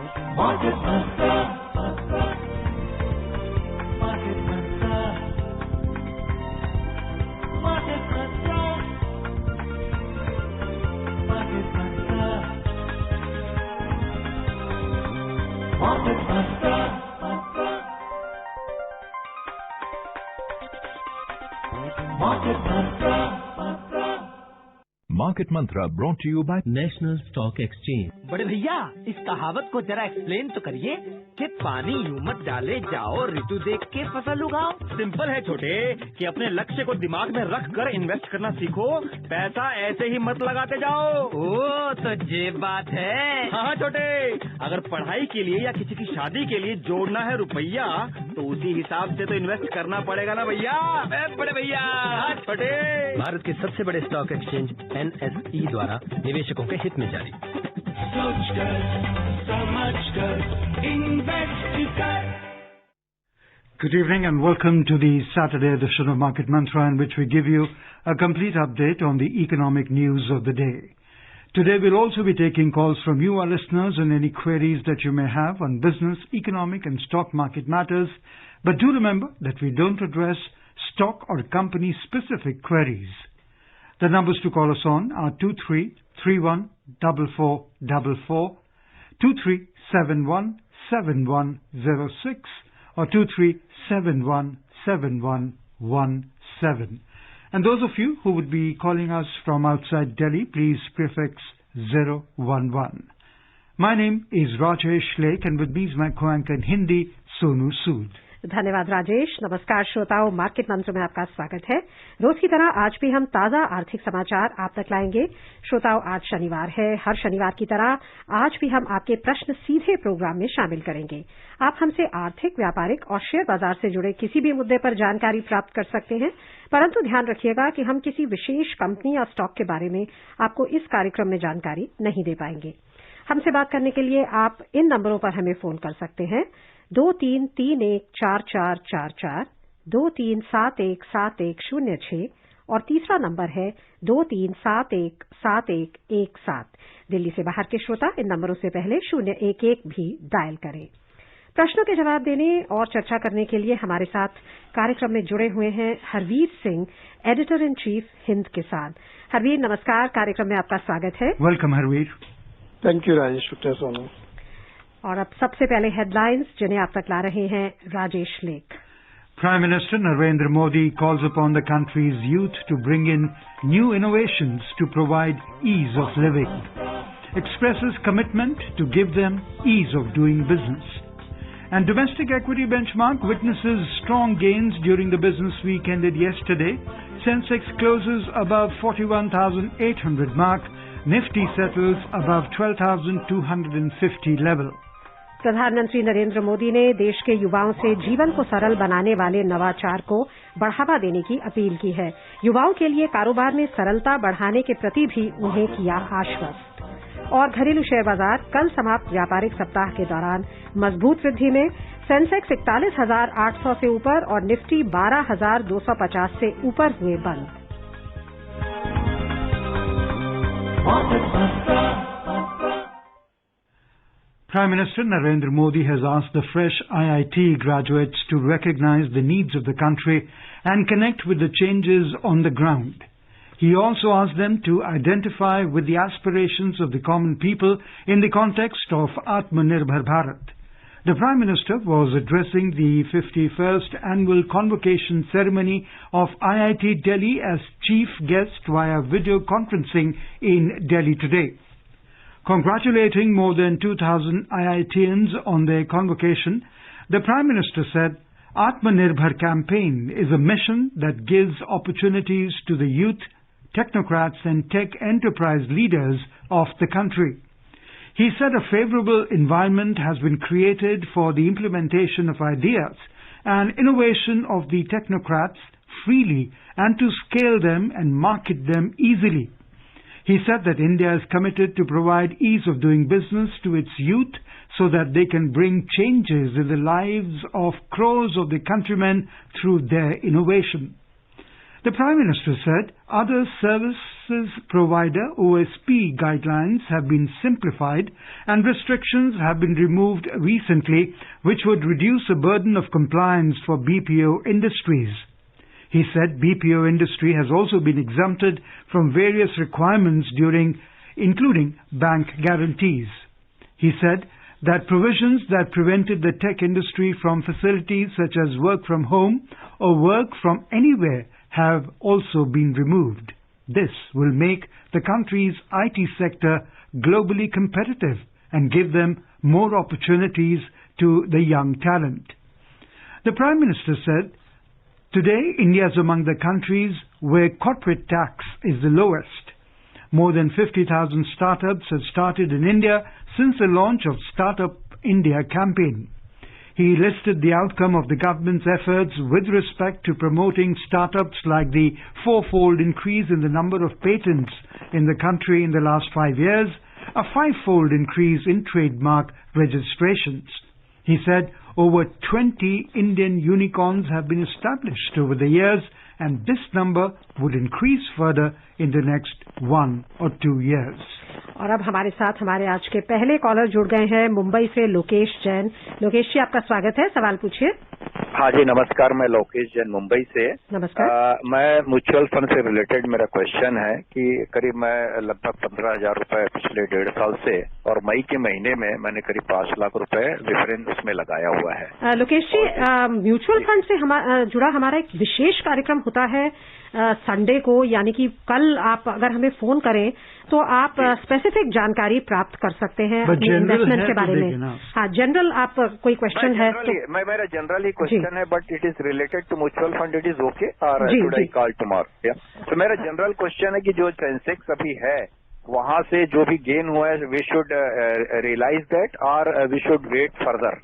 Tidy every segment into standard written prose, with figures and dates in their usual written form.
Market Mantra. Market Mantra. Market Mantra. Market Mantra. Market Mantra. Market Mantra. Market Mantra brought to you by national stock exchange. बड़े भैया इस कहावत को जरा explain तो करिए कि पानी यूं मत डाले जाओ ऋतु देख के फसल उगाओ। सिंपल है छोटे कि अपने लक्ष्य को दिमाग में रख कर इन्वेस्ट करना सीखो, पैसा ऐसे ही मत लगाते जाओ। ओ तो ये बात है। हाँ छोटे, अगर पढ़ाई के लिए या किसी की शादी के लिए जोड़ना है रुपया तो उसी हिसाब से तो इन्वेस्ट करना पड़ेगा ना भैया। बड़े भैया। हाँ छोटे। भारत के सबसे बड़े स्टॉक एक्सचेंज NSE द्वारा निवेशकों के हित में जारी। सोच कर, समझ कर, इन्वेस्ट कर। Good evening and welcome to the Saturday edition of Market Mantra, in which we give you a complete update on the economic news of the day. Today we'll also be taking calls from you, our listeners, and any queries that you may have on business, economic and stock market matters. But do remember that we don't address stock or company specific queries. The numbers to call us on are 23314444, 23717106 or 23717117. And those of you who would be calling us from outside Delhi, please prefix 011. My name is Rajesh Lake, and with me is my co-anchor in Hindi, Sonu Sood. धन्यवाद राजेश। नमस्कार श्रोताओं, market मंत्र में आपका स्वागत है। रोज की तरह आज भी हम ताजा आर्थिक समाचार आप तक लाएंगे। श्रोताओं, आज शनिवार है। हर शनिवार की तरह आज भी हम आपके प्रश्न सीधे प्रोग्राम में शामिल करेंगे। आप हमसे आर्थिक, व्यापारिक और शेयर बाजार से जुड़े किसी भी मुद्दे पर जानकारी प्राप्त कर सकते हैं, परंतु ध्यान रखिएगा कि हम किसी विशेष कंपनी या स्टॉक के बारे में आपको इस कार्यक्रम में जानकारी नहीं दे पाएंगे। हमसे बात करने के लिए आप इन नंबरों पर हमें फोन कर सकते हैं: 23314444, 23717106 और तीसरा नंबर है 23717117। दिल्ली से बाहर के श्रोता इन नंबरों से पहले 011 भी डायल करें। प्रश्नों के जवाब देने और चर्चा करने के लिए हमारे साथ कार्यक्रम में जुड़े हुए हैं Harveer Singh, editor in chief Hind Kisan. Harveer नमस्कार, कार्यक्रम में आपका स्वागत है। Welcome, Harveer. Thank you Rajesh, शुक्रिया सोनू। और अब सबसे पहले हेडलाइंस जिन्हें आप तक ला रहे हैं राजेश लेख। Prime Minister Narendra Modi calls upon the country's youth to bring in new innovations to provide ease of living, expresses commitment to give them ease of doing business. And domestic equity benchmark witnesses strong gains during the business week ended yesterday. Sensex closes above 41,800 mark. Nifty settles above 12,250 level. प्रधानमंत्री नरेंद्र मोदी ने देश के युवाओं से जीवन को सरल बनाने वाले नवाचार को बढ़ावा देने की अपील की है। युवाओं के लिए कारोबार में सरलता बढ़ाने के प्रति भी उन्हें किया आश्वस्त। और घरेलू शेयर बाजार कल समाप्त व्यापारिक सप्ताह के दौरान मजबूत वृद्धि में। सेंसेक्स 41,800 से ऊपर और निफ्टी 12,250 से ऊपर हुए बंद। Prime Minister Narendra Modi has asked the fresh IIT graduates to recognize the needs of the country and connect with the changes on the ground. He also asked them to identify with the aspirations of the common people in the context of Atmanirbhar Bharat. The Prime Minister was addressing the 51st annual convocation ceremony of IIT Delhi as chief guest via video conferencing in Delhi today. Congratulating more than 2,000 IITians on their convocation, the Prime Minister said, Atmanirbhar campaign is a mission that gives opportunities to the youth, technocrats and tech enterprise leaders of the country. He said a favorable environment has been created for the implementation of ideas and innovation of the technocrats freely and to scale them and market them easily. He said that India is committed to provide ease of doing business to its youth so that they can bring changes in the lives of crores of the countrymen through their innovation. The Prime Minister said other services provider OSP guidelines have been simplified and restrictions have been removed recently, which would reduce the burden of compliance for BPO industries. He said BPO industry has also been exempted from various requirements including bank guarantees. He said that provisions that prevented the tech industry from facilities such as work from home or work from anywhere have also been removed. This will make the country's IT sector globally competitive and give them more opportunities to the young talent. The Prime Minister said, today India is among the countries where corporate tax is the lowest. More than 50,000 startups have started in India since the launch of Startup India campaign. He listed the outcome of the government's efforts with respect to promoting startups like the fourfold increase in the number of patents in the country in the last 5 years, a fivefold increase in trademark registrations. He said over 20 Indian unicorns have been established over the years, and this number would increase further in the next 1 or 2 years. और अब हमारे साथ हमारे आज के पहले collar जुड़ गए हैं मुंबई से लोकेश जैन। लोकेश जी, आपका स्वागत है, सवाल पूछिए। हाँ जी, नमस्कार। मैं लोकेश जैन मुंबई से। नमस्कार। मैं म्यूचुअल फंड से रिलेटेड मेरा क्वेश्चन है कि करीब मैं लगभग 15,000 रुपए पिछले 1.5 साल से और मई के महीने में मैंने करीब 5 लाख रुपए डिफरेंस उसमें लगाया हुआ है। लोकेश जी, म्यूचुअल फंड से जुड़ा हमारा एक विशेष कार्यक्रम होता है संडे को, यानी कि कल आप अगर हमें फोन करें तो आप स्पेसिफिक जानकारी प्राप्त कर सकते हैं इन्वेस्टमेंट के बारे में। हाँ, जनरल आप कोई क्वेश्चन है तो मेरा जनरल ही क्वेश्चन है, but it is related to mutual fund. It is okay or should I call tomorrow? तो मेरा जनरल क्वेश्चन है कि जो सेंसेक्स अभी है वहां से जो भी गेन हुआ है, वी शुड रियलाइज दैट और we should wait further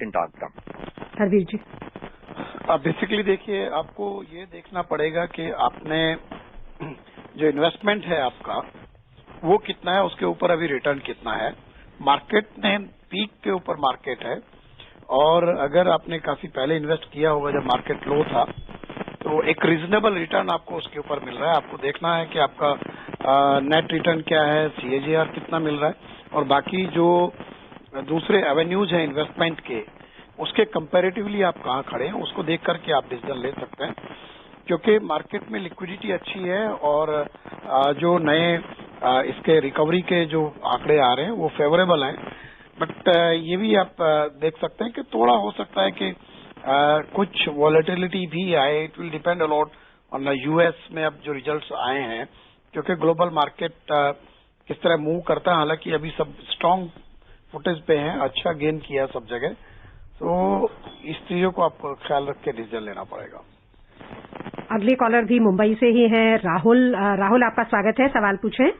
in term. Harveer ji, basically देखिए, आपको ये देखना पड़ेगा कि आपने जो इन्वेस्टमेंट है आपका वो कितना है, उसके ऊपर अभी रिटर्न कितना है। मार्केट में पीक के ऊपर मार्केट है, और अगर आपने काफी पहले इन्वेस्ट किया होगा जब मार्केट लो था, तो एक रीजनेबल रिटर्न आपको उसके ऊपर मिल रहा है। आपको देखना है कि आपका नेट रिटर्न क्या है, CAGR कितना मिल रहा है, और बाकी जो दूसरे एवेन्यूज हैं इन्वेस्टमेंट के, उसके कंपैरेटिवली आप कहाँ खड़े हैं, उसको देख करके आप डिसीजन ले सकते हैं। क्योंकि मार्केट में लिक्विडिटी अच्छी है और जो नए इसके रिकवरी के जो आंकड़े आ रहे हैं वो फेवरेबल हैं, बट ये भी आप देख सकते हैं कि थोड़ा हो सकता है कि कुछ वॉलेटिलिटी भी आए। It will depend a lot on US में अब जो रिजल्ट्स आए हैं, क्योंकि ग्लोबल मार्केट किस तरह मूव करता है। हालांकि अभी सब स्ट्रांग फुटेज पे हैं, अच्छा गेन किया सब जगह, तो इस चीजों को आपको ख्याल रख के डिसीजन लेना पड़ेगा। अगले कॉलर भी मुंबई से ही हैं, राहुल। राहुल, आपका स्वागत है, सवाल पूछें।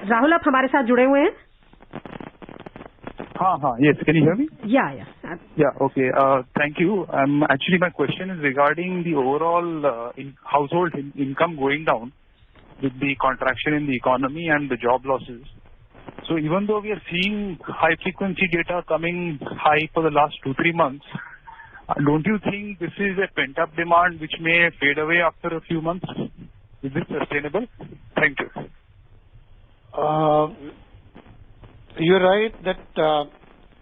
राहुल, आप हमारे साथ जुड़े हुए हैं? हाँ, yes, can you hear me? Yeah, okay, thank you. Actually, my question is regarding the overall household income going down with the contraction in the economy and the job losses. So even though we are seeing high frequency data coming high for the last 2-3 months, don't you think this is a pent up demand which may fade away after a few months? Is it sustainable? Thank you. You're right that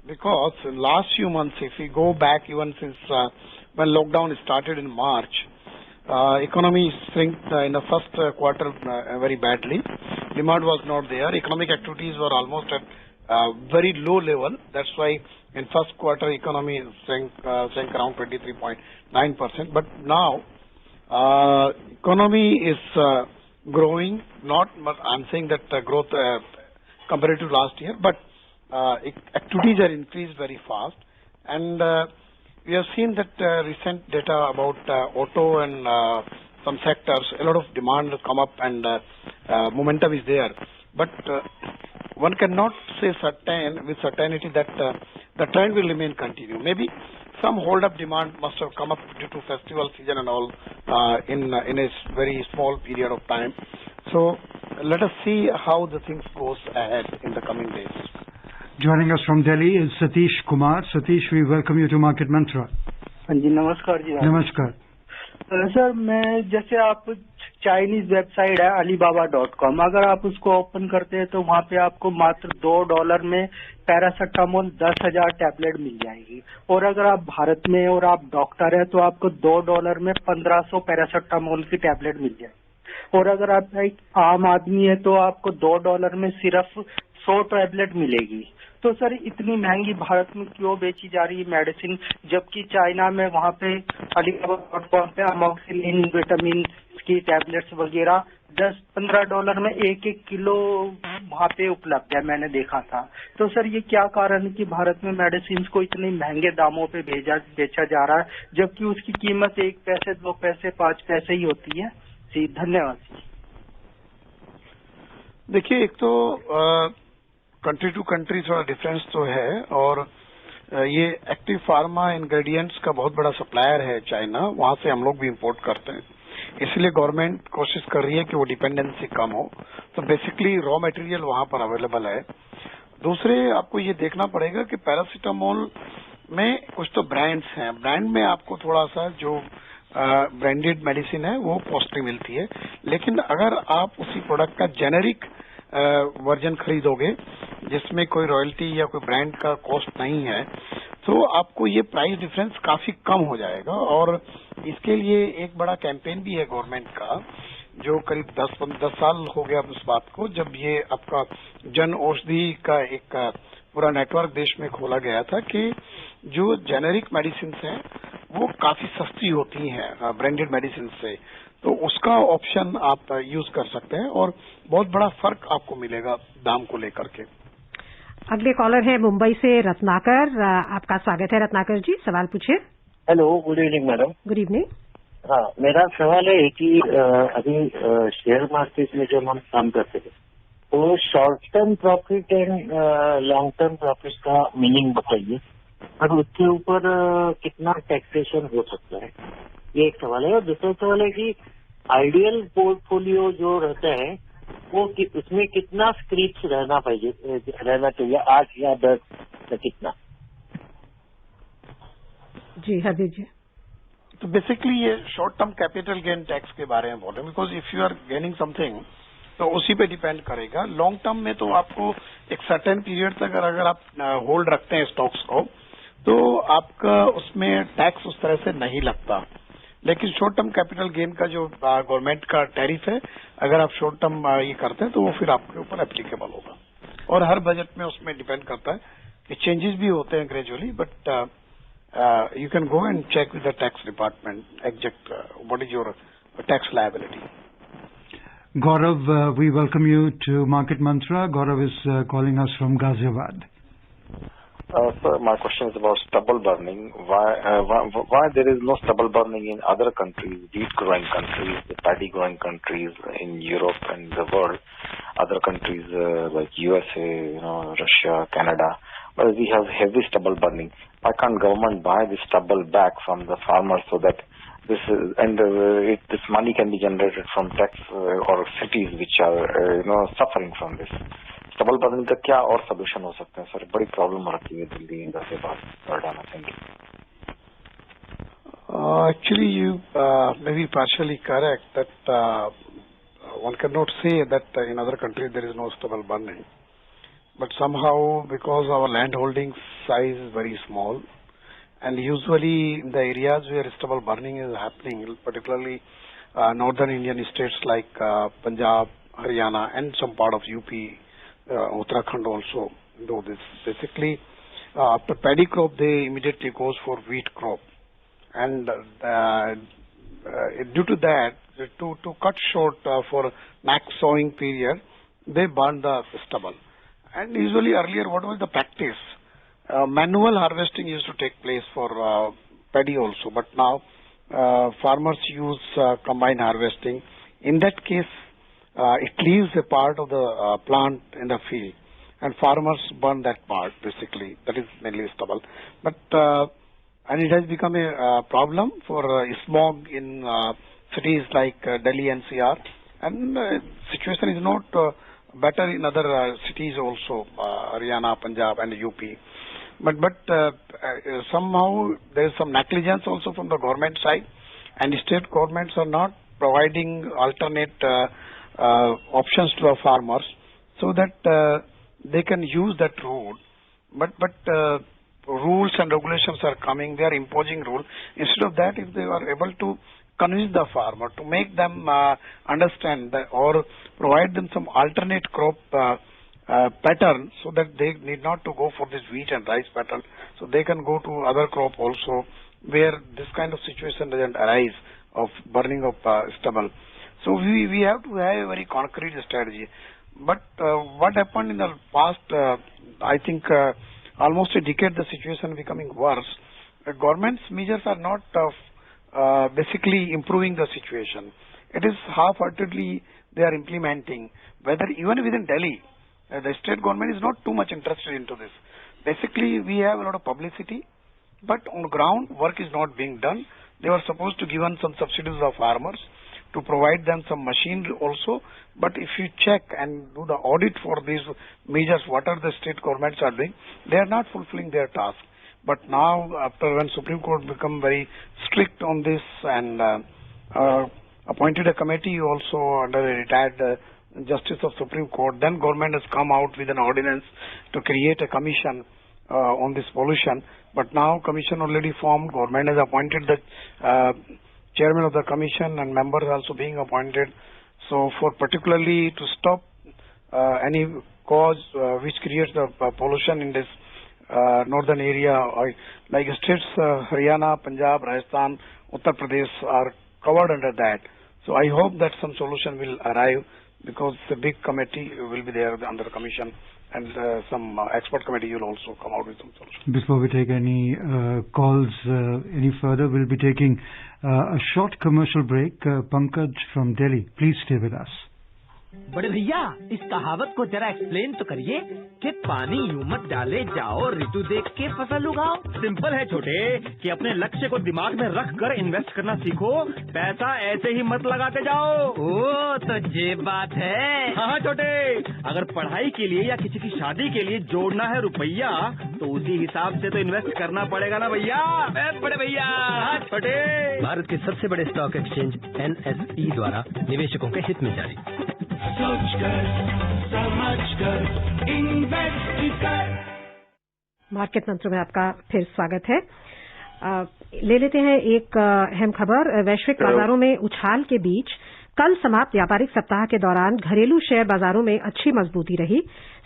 because in last few months, if we go back even since when lockdown started in March, economy shrank in the first quarter very badly. Demand was not there. Economic activities were almost at very low level. That's why in first quarter economy shrank around 23.9%. But now economy is growing. But I'm saying that growth compared to last year, but activities are increased very fast, and we have seen that recent data about auto and some sectors, a lot of demand has come up and momentum is there. But one cannot say with certainty that the trend will remain continue. Maybe some hold-up demand must have come up due to festival season and all in a very small period of time. So let us see how the things goes ahead in the coming days. Joining us from Delhi is Satish Kumar. Satish, we welcome you to Market Mantra. हाँ जी, नमस्कार जी। नमस्कार। Sir मैं जैसे आप Chinese website है alibaba.com, अगर आप उसको ओपन करते हैं तो वहाँ पे आपको मात्र $2 में पैरासिटामोल 10,000 टैबलेट मिल जाएगी। और अगर आप भारत में और आप डॉक्टर है तो आपको $2 में 1500 पैरासिटामोल की टैबलेट मिल जाएगी। और अगर आप एक आम आदमी है तो आपको $2 में सिर्फ 100 टैबलेट मिलेगी। तो सर इतनी महंगी भारत में क्यों बेची जा रही है मेडिसिन, जबकि चाइना में वहाँ पे alibaba.com पे अमोक्सिलिन विटामिन की टैबलेट्स वगैरह $10-15 में एक किलो वहाँ पे उपलब्ध है, मैंने देखा था। तो सर ये क्या कारण है कि भारत में मेडिसिन को इतने महंगे दामों पे बेचा जा रहा है, जबकि उसकी कीमत 1 पैसे 2 पैसे 5 पैसे ही होती है। जी धन्यवाद। देखिए, एक तो कंट्री टू कंट्री थोड़ा डिफरेंस तो है, और ये एक्टिव फार्मा इंग्रेडिएंट्स का बहुत बड़ा सप्लायर है चाइना, वहां से हम लोग भी इंपोर्ट करते हैं। इसलिए गवर्नमेंट कोशिश कर रही है कि वो डिपेंडेंसी कम हो, तो बेसिकली रॉ मटेरियल वहां पर अवेलेबल है। दूसरे आपको ये देखना पड़ेगा कि पैरासिटामोल में कुछ तो ब्रांड्स हैं, ब्रांड में आपको थोड़ा सा जो ब्रांडेड मेडिसिन है वो कॉस्टली मिलती है, लेकिन अगर आप उसी प्रोडक्ट का जेनेरिक वर्जन खरीदोगे जिसमें कोई रॉयल्टी या कोई ब्रांड का कॉस्ट नहीं है, तो आपको ये प्राइस डिफरेंस काफी कम हो जाएगा। और इसके लिए एक बड़ा कैंपेन भी है गवर्नमेंट का, जो करीब 10 साल हो गया उस बात को, जब ये आपका जन औषधि का एक पूरा नेटवर्क देश में खोला गया था कि जो जेनेरिक मेडिसिन हैं वो काफी सस्ती होती हैं ब्रांडेड मेडिसिन से, तो उसका ऑप्शन आप यूज कर सकते हैं और बहुत बड़ा फर्क आपको मिलेगा दाम को लेकर के। अगले कॉलर है मुंबई से रत्नाकर, आपका स्वागत है रत्नाकर जी, सवाल पूछिए। Hello, good evening madam. Good evening. हाँ, मेरा सवाल है कि अभी शेयर मार्केट में जब हम काम करते हैं तो short term profit and long term profit का मीनिंग बताइए, और उसके ऊपर कितना टैक्सेशन हो सकता है, ये एक सवाल है। और दूसरा सवाल है कि आइडियल पोर्टफोलियो जो रहता है वो उसमें कितना स्क्रिप्ट रहना चाहिए, 8 या 10 या कितना? जी हरदीप जी। तो बेसिकली ये short term capital gain tax के बारे में बोल रहे हैं, because if you are gaining something तो उसी पे डिपेंड करेगा। लॉन्ग टर्म में तो आपको एक सर्टेन पीरियड तक अगर आप होल्ड रखते हैं स्टॉक्स को तो आपका उसमें टैक्स उस तरह से नहीं लगता, लेकिन शॉर्ट टर्म कैपिटल गेन का जो गवर्नमेंट का टैरिफ है, अगर आप शॉर्ट टर्म ये करते हैं तो वो फिर आपके ऊपर एप्लीकेबल होगा। और हर बजट में उसमें डिपेंड करता है कि चेंजेस भी होते हैं gradually, but you can go and check with the tax department exact what is your tax liability. Gaurav, we welcome you to Market Mantra. Gaurav is calling us from Ghaziabad. Sir, my question is about stubble burning. Why there is no stubble burning in other countries, wheat growing countries, the paddy growing countries in Europe and the world, other countries like USA, Russia, Canada, but we have heavy stubble burning. Why can't government buy this stubble back from the farmers so that this money can be generated from tax or cities which are suffering from this? Stubble burning का क्या और solution हो सकते हैं sir? बड़ी problem रहती है दिल्ली गाजियाबाद नोएडा में। Thank you. Actually, you may be partially correct that one cannot say that in other countries there is no stubble burning, but somehow because our land holding size is very small, and usually in the areas where stubble burning is happening, particularly northern Indian states like Punjab, Haryana, and some part of UP. Uttarakhand also do this. Basically, after paddy crop, they immediately goes for wheat crop, and due to that, to cut short for max sowing period, they burn the stubble. And usually earlier, what was the practice? Manual harvesting used to take place for paddy also, but now farmers use combined harvesting. In that case, it leaves a part of the plant in the field, and farmers burn that part. Basically, that is mainly stubble. But and it has become a problem for smog in cities like Delhi NCR, and situation is not better in other cities also, Haryana, Punjab, and UP. But somehow there is some negligence also from the government side, and state governments are not providing alternate options to the farmers so that they can use that road. But rules and regulations are coming. They are imposing rules. Instead of that, if they are able to convince the farmer, to make them understand that, or provide them some alternate crop pattern, so that they need not to go for this wheat and rice pattern, so they can go to other crop also, where this kind of situation doesn't arise of burning of stubble. So we have to have a very concrete strategy. But what happened in the past, I think almost a decade, the situation becoming worse. Government's measures are not basically improving the situation. It is half-heartedly they are implementing. Whether even within Delhi, the state government is not too much interested into this. Basically, we have a lot of publicity, but on ground, work is not being done. They were supposed to give some subsidies of farmers to provide them some machinery also. But if you check and do the audit for these measures, what are the state governments are doing, they are not fulfilling their task. But now, after when Supreme Court become very strict on this and appointed a committee also under a retired Justice of Supreme Court, then government has come out with an ordinance to create a commission on this pollution. But now commission already formed, government has appointed the chairman of the commission and members also being appointed. So for particularly to stop any cause which creates the pollution in this northern area, like states Haryana, Punjab, Rajasthan, Uttar Pradesh are covered under that. So I hope that some solution will arrive, because the big committee will be there under the commission, and some expert committee will also come out with some solution. Before we take any calls any further, we'll be taking a short commercial break. Pankaj from Delhi, please stay with us. बड़े भैया, इस कहावत को जरा explain तो करिए कि पानी यूं मत डाले जाओ, ऋतु देख के फसल उगाओ। सिंपल है छोटे, कि अपने लक्ष्य को दिमाग में रख कर इन्वेस्ट करना सीखो, पैसा ऐसे ही मत लगाते जाओ। ओ, तो ये बात है। हाँ छोटे, अगर पढ़ाई के लिए या किसी की शादी के लिए जोड़ना है रुपया, तो उसी हिसाब से तो इन्वेस्ट करना पड़ेगा ना भैया। बड़े भैया। हाँ छोटे। भारत के सबसे बड़े स्टॉक एक्सचेंज NSE द्वारा निवेशकों के हित में जारी। सोच कर, समझ कर, इन्वेस्ट कर। मार्केट मंत्र में आपका फिर स्वागत है। ले लेते हैं एक अहम खबर। वैश्विक बाजारों में उछाल के बीच कल समाप्त व्यापारिक सप्ताह के दौरान घरेलू शेयर बाजारों में अच्छी मजबूती रही।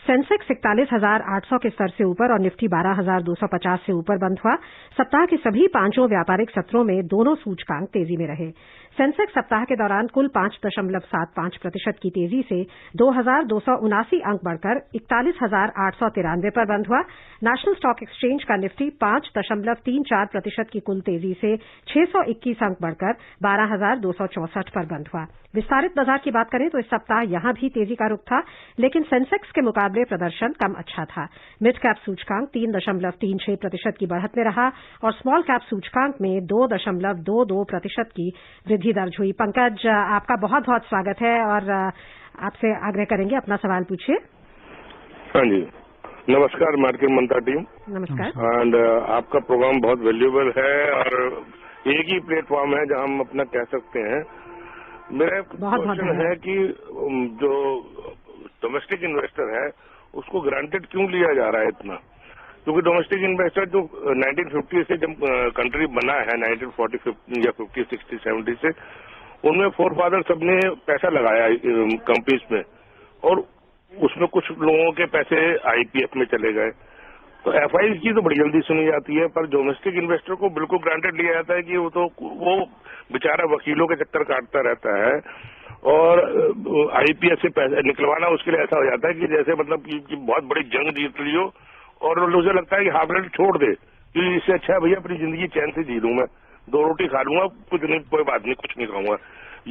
सेंसेक्स 41,800 के स्तर से ऊपर और निफ्टी 12,250 से ऊपर बंद हुआ। सप्ताह के सभी पांचों व्यापारिक सत्रों में दोनों सूचकांक तेजी में रहे। सेंसेक्स सप्ताह के दौरान कुल 5.75% की तेजी से 2,279 अंक बढ़कर 41,893 पर बंद हुआ। नेशनल स्टॉक एक्सचेंज का निफ्टी 5.34% की कुल तेजी से 621 अंक बढ़कर 12,264 पर बंद हुआ। विस्तारित बाजार की बात करें तो इस सप्ताह यहां भी तेजी का रुख था, लेकिन सेंसेक्स के मुकाबले प्रदर्शन कम अच्छा था। मिड कैप सूचकांक 3.36% की बढ़त में रहा और स्मॉल कैप सूचकांक में 2.22% की वृद्धि दर्ज हुई। पंकज, आपका बहुत बहुत स्वागत है और आपसे आग्रह करेंगे अपना सवाल पूछिए। हाँ जी, नमस्कार मार्केट मंत्रा टीम। नमस्कार। एंड आपका प्रोग्राम बहुत वैल्यूएबल है और एक ही प्लेटफॉर्म है जहां हम अपना कह सकते हैं। मेरा क्वेश्चन है कि जो डोमेस्टिक इन्वेस्टर है उसको ग्रांटेड क्यों लिया जा रहा है इतना? क्योंकि डोमेस्टिक इन्वेस्टर जो 1950 से जब कंट्री बना है, 1940 या 50, 60, 70 से, उनमें फोरफादर सबने पैसा लगाया कंपनीज में और उसमें कुछ लोगों के पैसे IPF में चले गए। तो FIs की तो बड़ी जल्दी सुनी जाती है, पर डोमेस्टिक इन्वेस्टर को बिल्कुल ग्रांटेड लिया जाता है कि वो बेचारा वकीलों के चक्कर काटता रहता है और IPF से पैसा निकलवाना उसके लिए ऐसा हो जाता है कि जैसे मतलब कि बहुत बड़ी जंग जीत ली हो और मुझे लगता है कि हाफ रेट छोड़ दे कि इससे अच्छा है भैया अपनी जिंदगी चैन से जी लूं, मैं 2 रोटी खा लूंगा, कुछ नहीं, कोई बात नहीं, कुछ नहीं खाऊंगा।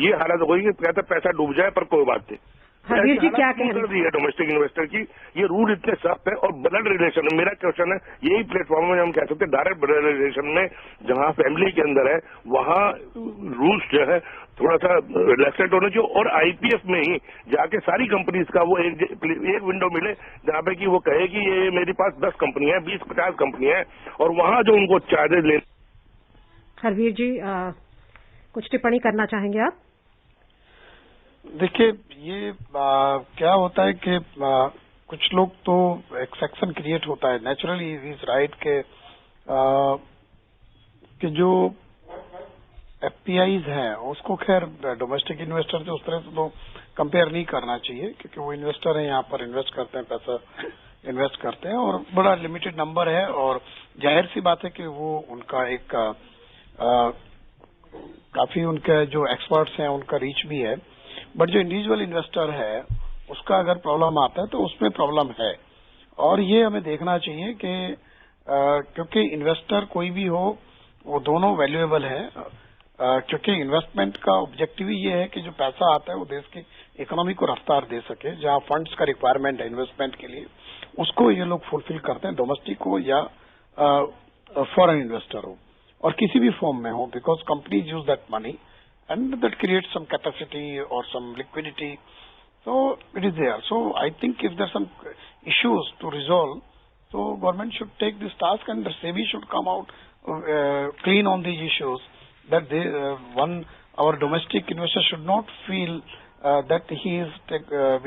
ये हालत होगी कि कहता पैसा डूब जाए पर कोई बात नहीं। हरवीर जी क्या कह रहे हैं? डोमेस्टिक इन्वेस्टर की ये रूल इतने सख्त है और ब्लड रिलेशन, मेरा क्वेश्चन है यही प्लेटफॉर्म में हम कह सकते हैं डायरेक्ट ब्लड रिलेशन में जहां फैमिली के अंदर है वहां रूल्स जो है थोड़ा सा रिलैक्सेंट होना चाहिए और IPF में ही जाके सारी कंपनीज का वो एक विंडो मिले जहां पे कि वो कहे कि ये मेरे पास 10 कंपनी है, 20-50 कंपनी है और वहां जो उनको चार्जेस ले। हरवीर जी, कुछ टिप्पणी करना चाहेंगे आप? देखिए, ये क्या होता है कि कुछ लोग तो एक सेक्शन क्रिएट होता है, नेचुरली इज राइट कि जो एफपीआईज हैं उसको खैर डोमेस्टिक इन्वेस्टर से उस तरह से तो कंपेयर नहीं करना चाहिए, क्योंकि वो इन्वेस्टर हैं, यहाँ पर इन्वेस्ट करते हैं, पैसा इन्वेस्ट करते हैं और बड़ा लिमिटेड नंबर है और जाहिर सी बात है कि वो उनका एक काफी उनके जो एक्सपर्ट्स हैं उनका रीच भी है। बट जो इंडिविजुअल इन्वेस्टर है उसका अगर प्रॉब्लम आता है तो उसमें प्रॉब्लम है और ये हमें देखना चाहिए कि क्योंकि इन्वेस्टर कोई भी हो वो दोनों वैल्यूएबल है, क्योंकि इन्वेस्टमेंट का ऑब्जेक्टिव ही ये है कि जो पैसा आता है वो देश की इकोनॉमी को रफ्तार दे सके। जहां फंड्स का रिक्वायरमेंट है इन्वेस्टमेंट के लिए उसको ये लोग फुलफिल करते हैं, डोमेस्टिक हो या फॉरेन इन्वेस्टर हो और किसी भी फॉर्म में हो, because companies use that money and that creates some capacity or some liquidity. So it is there. So I think if there are some issues to resolve, so government should take this task and the SEBI should come out clean on these issues. That they, our domestic investor should not feel that he is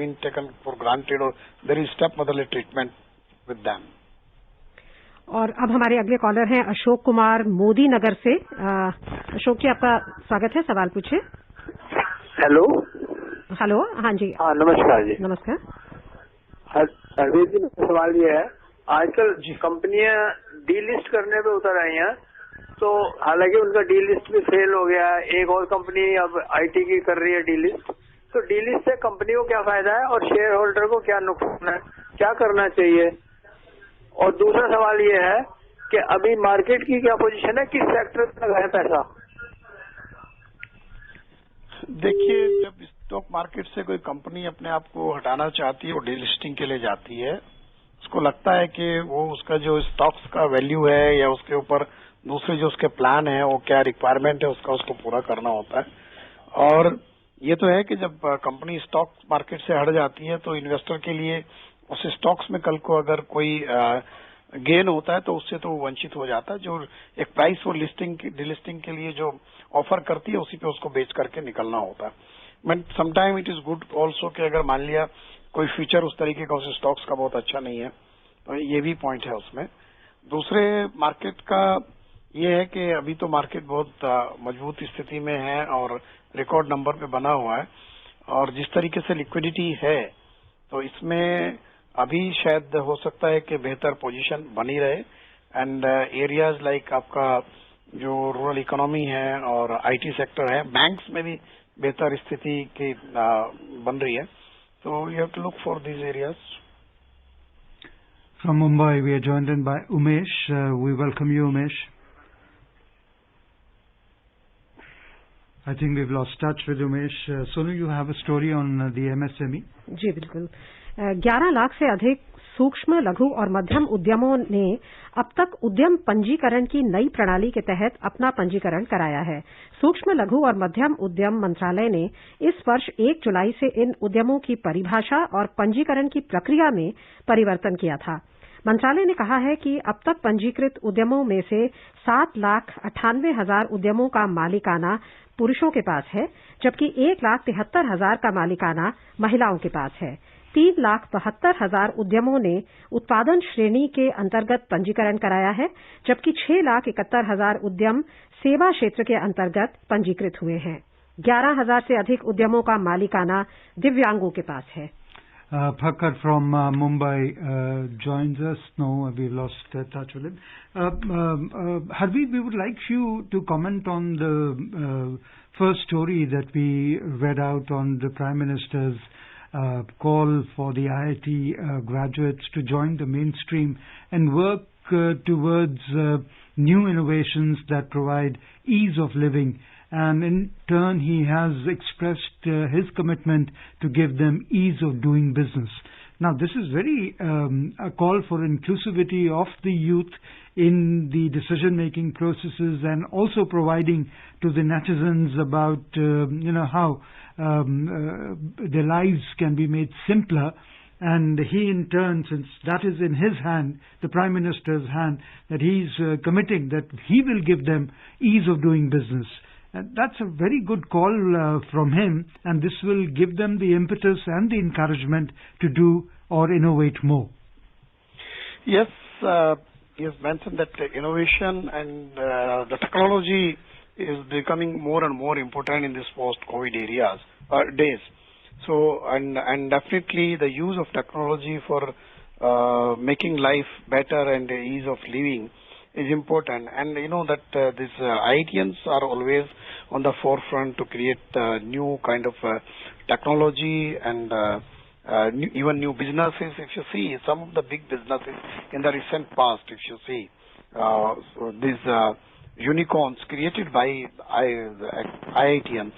being taken for granted or there is stepmotherly treatment with them. और अब हमारे अगले collar हैं अशोक कुमार मोदी नगर से। अशोक जी, आपका स्वागत है, सवाल पूछिए। हेलो। हाँ जी। हाँ, नमस्कार जी। नमस्कार। अरविंद जी, मेरा सवाल ये है, आजकल कंपनियां डीलिस्ट करने पे उतर आई हैं, तो हालांकि उनका डीलिस्ट भी फेल हो गया है, एक और कंपनी अब आईटी की कर रही है डीलिस्ट, तो डीलिस्ट से कंपनी को क्या फायदा है और शेयर होल्डर को क्या नुकसान है, क्या करना चाहिए? और दूसरा सवाल ये है कि अभी मार्केट की क्या पोजीशन है, किस सेक्टर में लगाए पैसा? देखिए, जब स्टॉक मार्केट से कोई कंपनी अपने आप को हटाना चाहती है, वो डीलिस्टिंग के लिए जाती है, उसको लगता है कि वो उसका जो स्टॉक्स का वैल्यू है या उसके ऊपर दूसरे जो उसके प्लान है वो क्या रिक्वायरमेंट है उसका उसको पूरा करना होता है। और ये तो है कि जब कंपनी स्टॉक मार्केट से हट जाती है तो इन्वेस्टर के लिए उस स्टॉक्स में कल को अगर कोई गेन होता है तो उससे तो वंचित हो जाता है। जो एक प्राइस वो डिलिस्टिंग के लिए जो ऑफर करती है उसी पे उसको बेच करके निकलना होता है। But sometime it is good also कि अगर मान लिया कोई फीचर उस तरीके का उस स्टॉक्स का बहुत अच्छा नहीं है तो ये भी पॉइंट है उसमें। दूसरे मार्केट का ये है कि अभी तो मार्केट बहुत मजबूत स्थिति में है और रिकॉर्ड नंबर पे बना हुआ है और जिस तरीके से लिक्विडिटी है तो इसमें अभी शायद हो सकता है कि बेहतर पोजीशन बनी रहे एंड एरियाज लाइक आपका जो रूरल इकोनॉमी है और आईटी सेक्टर है, बैंक्स में भी बेहतर स्थिति की बन रही है, तो you have to look for these areas. From Mumbai, we are joined in by Umesh. We welcome you, Umesh. I think we've lost touch with Umesh. Sonu, you have a story on the MSME? जी बिल्कुल। 11 लाख से अधिक सूक्ष्म, लघु और मध्यम उद्यमों ने अब तक उद्यम पंजीकरण की नई प्रणाली के तहत अपना पंजीकरण कराया है। सूक्ष्म, लघु और मध्यम उद्यम मंत्रालय ने इस वर्ष 1 जुलाई से इन उद्यमों की परिभाषा और पंजीकरण की प्रक्रिया में परिवर्तन किया था। मंत्रालय ने कहा है कि अब तक पंजीकृत उद्यमों में से 7,98,000 उद्यमों का मालिकाना पुरुषों के पास है, जबकि 1,73,000 का मालिकाना महिलाओं के पास है। 3,72,000 उद्यमों ने उत्पादन श्रेणी के अंतर्गत पंजीकरण कराया है, जबकि 6,71,000 उद्यम सेवा क्षेत्र के अंतर्गत पंजीकृत हुए हैं। 11,000 से अधिक उद्यमों का मालिकाना दिव्यांगों के पास है। Phakar from Mumbai joins us. No, we lost touch with him. Harveer, we would like you to comment on the first story that we read out on the Prime Minister's call for the IIT graduates to join the mainstream and work towards new innovations that provide ease of living. And in turn, he has expressed his commitment to give them ease of doing business. Now, this is very a call for inclusivity of the youth in the decision-making processes and also providing to the netizens about, how their lives can be made simpler. And he in turn, since that is in his hand, the Prime Minister's hand, that he's committing that he will give them ease of doing business. That's a very good call from him, and this will give them the impetus and the encouragement to do or innovate more. Yes, he has mentioned that innovation and the technology is becoming more and more important in this post-COVID days. So, and definitely the use of technology for making life better and the ease of living is important. And you know that these IITians are always on the forefront to create new kind of technology and even new businesses. If you see some of the big businesses in the recent past, if you see these unicorns created by IITians.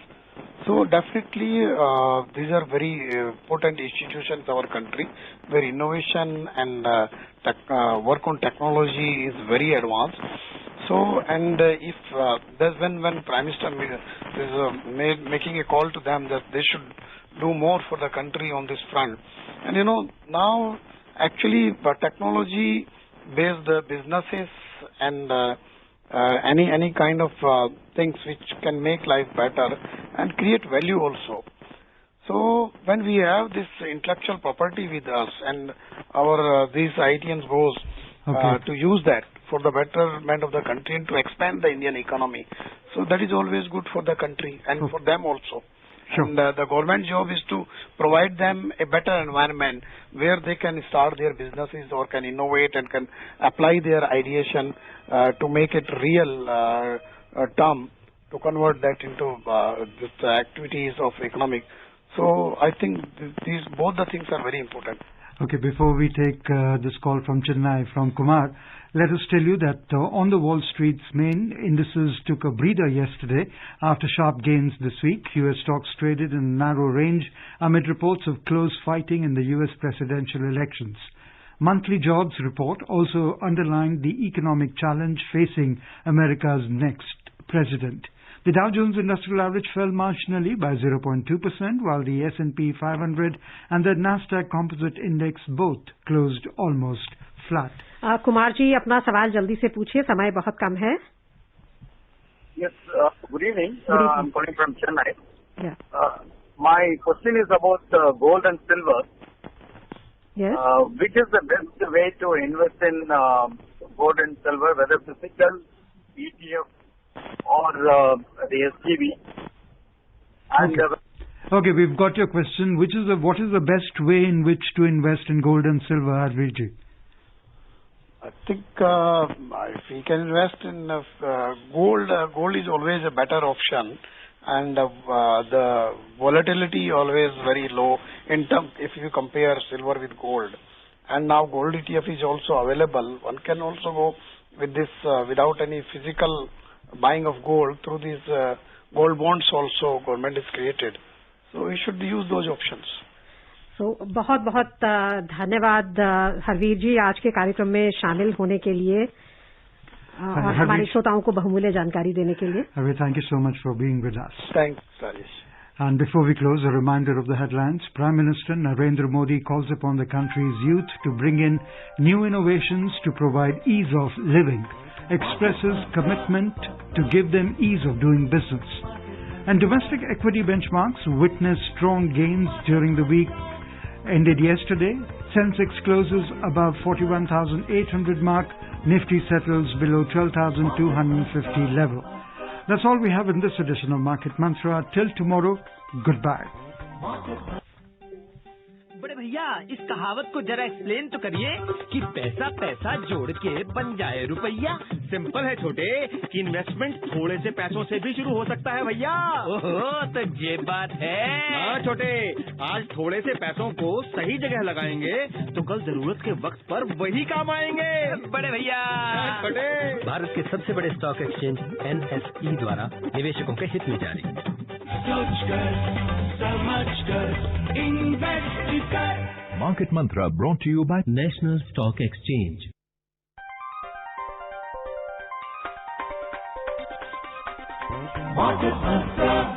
So definitely these are very important institutions in our country where innovation and work on technology is very advanced. So, and if there's when Prime Minister is making a call to them that they should do more for the country on this front. And you know, now actually technology based businesses and any kind of things which can make life better and create value also. So when we have this intellectual property with us and our these IITians goes to use that for the betterment of the country and to expand the Indian economy, so that is always good for the country and for them also. Sure. And the government job is to provide them a better environment where they can start their businesses or can innovate and can apply their ideation to make it real term, to convert that into the activities of economic. So I think these both the things are very important. Okay, before we take this call from Chennai, from Kumar, let us tell you that on the Wall Street's main indices took a breather yesterday after sharp gains this week. U.S. stocks traded in a narrow range amid reports of close fighting in the U.S. presidential elections. Monthly jobs report also underlined the economic challenge facing America's next president. The Dow Jones Industrial Average fell marginally by 0.2%, while the S&P 500 and the Nasdaq Composite Index both closed almost flat. Kumar ji अपना सवाल जल्दी से पूछिए, समय बहुत कम है. Yes, good evening. I'm calling from Chennai. Yeah. My question is about gold and silver. Yes. Which is the best way to invest in gold and silver, whether physical, ETF, or the SGB? And okay, we've got your question. What is the best way in which to invest in gold and silver, Harveerji? I think if we can invest in gold is always a better option, and the volatility always very low in terms if you compare silver with gold. And now gold ETF is also available. One can also go with this without any physical buying of gold through these gold bonds also government is created. So we should use those options. तो बहुत बहुत धन्यवाद हरवीर जी आज के कार्यक्रम में शामिल होने के लिए और हमारे श्रोताओं को बहुमूल्य जानकारी देने के लिए. Harveer, thank you so much for being with us. Thanks, Rajesh. And before we close, a reminder of the headlines. Prime Minister Narendra Modi calls upon the country's youth to bring in new innovations to provide ease of living, expresses commitment to give them ease of doing business. And domestic equity benchmarks witnessed strong gains during the week ended yesterday. Sensex closes above 41,800 mark. Nifty settles below 12,250 level. That's all we have in this edition of Market Mantra. Till tomorrow, goodbye. बड़े भैया इस कहावत को जरा explain तो करिए कि पैसा पैसा जोड़ के बन जाए रुपया. सिंपल है छोटे कि इन्वेस्टमेंट थोड़े से पैसों से भी शुरू हो सकता है भैया. ओहो तो ये बात है. हाँ छोटे, आज थोड़े से पैसों को सही जगह लगाएंगे तो कल जरूरत के वक्त पर वही काम आएंगे. बड़े भैया छोटे. भारत के सबसे बड़े स्टॉक एक्सचेंज NSE द्वारा निवेशकों के हित में जारी. Market Mantra brought to you by National Stock Exchange. Market Mantra.